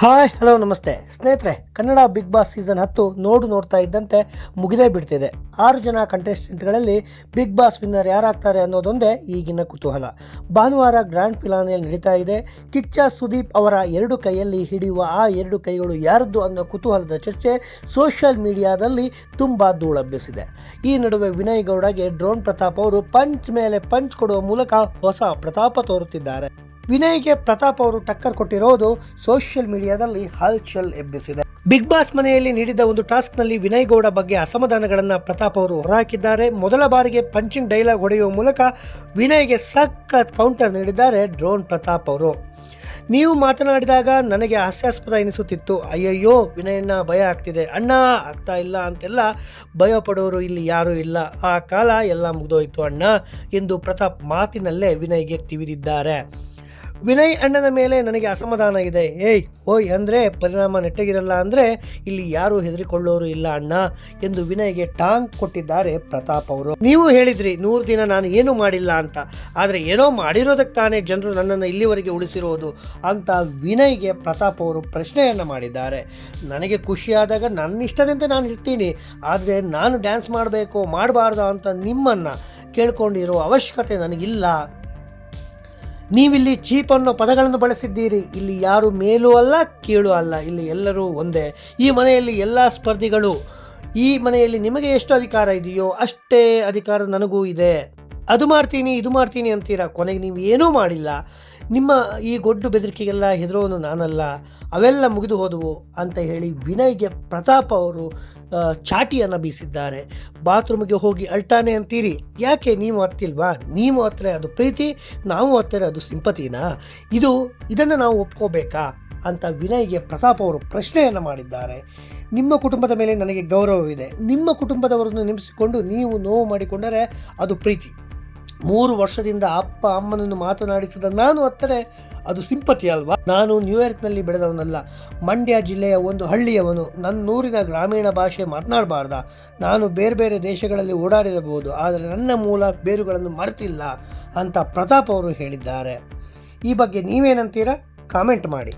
Hi hello ನಮಸ್ತೆ ಸ್ನೇಹಿತರೆ, Kannada big boss season 10 ನೋಡ್ತಾ ಇದ್ದಂತೆ ಮುಗಿದೇ ಬಿಡ್ತಿದೆ. 6 ಜನ ಕಂಟೆಸ್ಟೆಂಟ್ಗಳಲ್ಲಿ ಬಿಗ್ ಬಾಸ್ ವಿನ್ನರ್ ಯಾರಾಗ್ತಾರೆ ಅನ್ನೋದೊಂದೇ ಈಗಿನ ಕುತೂಹಲ. ಭಾನುವಾರ ಗ್ರ್ಯಾಂಡ್ ಫಿನಾಲೆಯಲ್ಲಿ ನಡೀತಾ ಇದೆ. ಕಿಚ್ಚ ಸುದೀಪ್ ಅವರ 2 ಕೈಯಲ್ಲಿ ಹಿಡಿಯುವ ಆ 2 ಕೈಗಳು ಯಾರದ್ದು ಅನ್ನೋ ಕುತೂಹಲದ ಚರ್ಚೆ ಸೋಷಿಯಲ್ ಮೀಡಿಯಾದಲ್ಲಿ ತುಂಬ ಧೂಳೆಬ್ಬಿಸಿದೆ. ಈ ನಡುವೆ ವಿನಯ್ ಗೌಡಗೆ ಡ್ರೋನ್ ಪ್ರತಾಪ್ ಅವರು ಪಂಚ್ ಮೇಲೆ ಪಂಚ್ ಕೊಡುವ ಮೂಲಕ ಹೊಸ ಪ್ರತಾಪ ತೋರುತ್ತಿದ್ದಾರೆ. ವಿನಯ್ಗೆ ಪ್ರತಾಪ್ ಅವರು ಟಕ್ಕರ್ ಕೊಟ್ಟಿರೋದು ಸೋಷಿಯಲ್ ಮೀಡಿಯಾದಲ್ಲಿ ಹಲ್ಚಲ್ ಎಬ್ಬಿಸಿದೆ. ಬಿಗ್ ಬಾಸ್ ಮನೆಯಲ್ಲಿ ನೀಡಿದ ಒಂದು ಟಾಸ್ಕ್ನಲ್ಲಿ ವಿನಯ್ ಗೌಡ ಬಗ್ಗೆ ಅಸಮಾಧಾನಗಳನ್ನು ಪ್ರತಾಪ್ ಅವರು ಹೊರಹಾಕಿದ್ದಾರೆ. ಮೊದಲ ಬಾರಿಗೆ ಪಂಚಿಂಗ್ ಡೈಲಾಗ್ ಹೊಡೆಯುವ ಮೂಲಕ ವಿನಯ್ಗೆ ಸಖತ್ ಕೌಂಟರ್ ನೀಡಿದ್ದಾರೆ ಡ್ರೋನ್ ಪ್ರತಾಪ್ ಅವರು. ನೀವು ಮಾತನಾಡಿದಾಗ ನನಗೆ ಹಾಸ್ಯಾಸ್ಪದ ಎನಿಸುತ್ತಿತ್ತು. ಅಯ್ಯಯ್ಯೋ ವಿನಯಣ್ಣ ಭಯ ಆಗ್ತಿದೆ, ಅಣ್ಣ ಆಗ್ತಾ ಇಲ್ಲ ಅಂತೆಲ್ಲ ಭಯ ಪಡೋರು ಇಲ್ಲಿ ಯಾರೂ ಇಲ್ಲ, ಆ ಕಾಲ ಎಲ್ಲ ಮುಗಿದೋಯ್ತು ಅಣ್ಣ ಎಂದು ಪ್ರತಾಪ್ ಮಾತಿನಲ್ಲೇ ವಿನಯ್ಗೆ ತಿವಿದಿದ್ದಾರೆ. ವಿನಯ್ ಅಣ್ಣನ ಮೇಲೆ ನನಗೆ ಅಸಮಾಧಾನ ಇದೆ. ಓಯ್ ಅಂದರೆ ಪರಿಣಾಮ ನೆಟ್ಟಗಿರಲ್ಲ ಅಂದರೆ ಇಲ್ಲಿ ಯಾರೂ ಹೆದರಿಕೊಳ್ಳೋರು ಇಲ್ಲ ಅಣ್ಣ ಎಂದು ವಿನಯ್ಗೆ ಟಾಂಗ್ ಕೊಟ್ಟಿದ್ದಾರೆ ಪ್ರತಾಪ್ ಅವರು. ನೀವು ಹೇಳಿದ್ರಿ 100 ದಿನ ನಾನು ಏನೂ ಮಾಡಿಲ್ಲ ಅಂತ, ಆದರೆ ಏನೋ ಮಾಡಿರೋದಕ್ಕೆ ತಾನೇ ಜನರು ನನ್ನನ್ನು ಇಲ್ಲಿವರೆಗೆ ಉಳಿಸಿರೋದು ಅಂತ ವಿನಯ್ಗೆ ಪ್ರತಾಪ್ ಅವರು ಪ್ರಶ್ನೆಯನ್ನು ಮಾಡಿದ್ದಾರೆ. ನನಗೆ ಖುಷಿಯಾದಾಗ ನನ್ನ ಇಷ್ಟದಂತೆ ನಾನು ಇರ್ತೀನಿ, ಆದರೆ ನಾನು ಡ್ಯಾನ್ಸ್ ಮಾಡಬೇಕು ಮಾಡಬಾರ್ದು ಅಂತ ನಿಮ್ಮನ್ನು ಕೇಳ್ಕೊಂಡಿರೋ ಅವಶ್ಯಕತೆ ನನಗಿಲ್ಲ. ನೀವಿಲ್ಲಿ ಚೀಪ್ ಅನ್ನೋ ಪದಗಳನ್ನು ಬಳಸಿದ್ದೀರಿ. ಇಲ್ಲಿ ಯಾರು ಮೇಲೂ ಅಲ್ಲ ಕೀಳು ಅಲ್ಲ, ಇಲ್ಲಿ ಎಲ್ಲರೂ ಒಂದೇ. ಈ ಮನೆಯಲ್ಲಿ ಎಲ್ಲ ಸ್ಪರ್ಧಿಗಳು, ಈ ಮನೆಯಲ್ಲಿ ನಿಮಗೆ ಎಷ್ಟು ಅಧಿಕಾರ ಇದೆಯೋ ಅಷ್ಟೇ ಅಧಿಕಾರ ನನಗೂ ಇದೆ. ಅದು ಮಾಡ್ತೀನಿ ಇದು ಮಾಡ್ತೀನಿ ಅಂತೀರಾ, ಕೊನೆಗೆ ನೀವು ಏನೂ ಮಾಡಿಲ್ಲ. ನಿಮ್ಮ ಈ ಗೊಡ್ಡು ಬೆದರಿಕೆಗೆಲ್ಲ ಹೆದರೋನು ನಾನಲ್ಲ, ಅವೆಲ್ಲ ಮುಗಿದು ಹೋದವು ಅಂತ ಹೇಳಿ ವಿನಯ್ಗೆ ಪ್ರತಾಪ್ ಅವರು ಚಾಟಿಯನ್ನು ಬೀಸಿದ್ದಾರೆ. ಬಾತ್ರೂಮ್ಗೆ ಹೋಗಿ ಅಳ್ತಾನೆ ಅಂತೀರಿ, ಯಾಕೆ ನೀವು ಹತ್ತಿಲ್ವಾ? ನೀವು ಹತ್ತಿರ ಅದು ಪ್ರೀತಿ, ನಾವು ಹತ್ತಿರ ಅದು ಸಿಂಪತಿನಾ? ಇದನ್ನು ನಾವು ಒಪ್ಕೋಬೇಕಾ ಅಂತ ವಿನಯ್ಗೆ ಪ್ರತಾಪ್ ಅವರು ಪ್ರಶ್ನೆಯನ್ನು ಮಾಡಿದ್ದಾರೆ. ನಿಮ್ಮ ಕುಟುಂಬದ ಮೇಲೆ ನನಗೆ ಗೌರವವಿದೆ, ನಿಮ್ಮ ಕುಟುಂಬದವರನ್ನು ನೆನೆಸಿಕೊಂಡು ನೀವು ನೋವು ಮಾಡಿಕೊಂಡರೆ ಅದು ಪ್ರೀತಿ. 3 ವರ್ಷದಿಂದ ಅಪ್ಪ ಅಮ್ಮನನ್ನು ಮಾತನಾಡಿಸಿದ ನಾನು ಹತ್ತರೆ ಅದು ಸಿಂಪತಿ ಅಲ್ವಾ? ನಾನು ನ್ಯೂಯಾರ್ಕ್ನಲ್ಲಿ ಬೆಳೆದವನಲ್ಲ, ಮಂಡ್ಯ ಜಿಲ್ಲೆಯ ಒಂದು ಹಳ್ಳಿಯವನು. ನನ್ನೂರಿನ ಗ್ರಾಮೀಣ ಭಾಷೆ ಮಾತನಾಡಬಾರ್ದ? ನಾನು ಬೇರೆ ಬೇರೆ ದೇಶಗಳಲ್ಲಿ ಓಡಾಡಿರಬಹುದು, ಆದರೆ ನನ್ನ ಮೂಲ ಬೇರುಗಳನ್ನು ಮರೆತಿಲ್ಲ ಅಂತ ಪ್ರತಾಪ್ ಅವರು ಹೇಳಿದ್ದಾರೆ. ಈ ಬಗ್ಗೆ ನೀವೇನಂತೀರಾ? ಕಾಮೆಂಟ್ ಮಾಡಿ.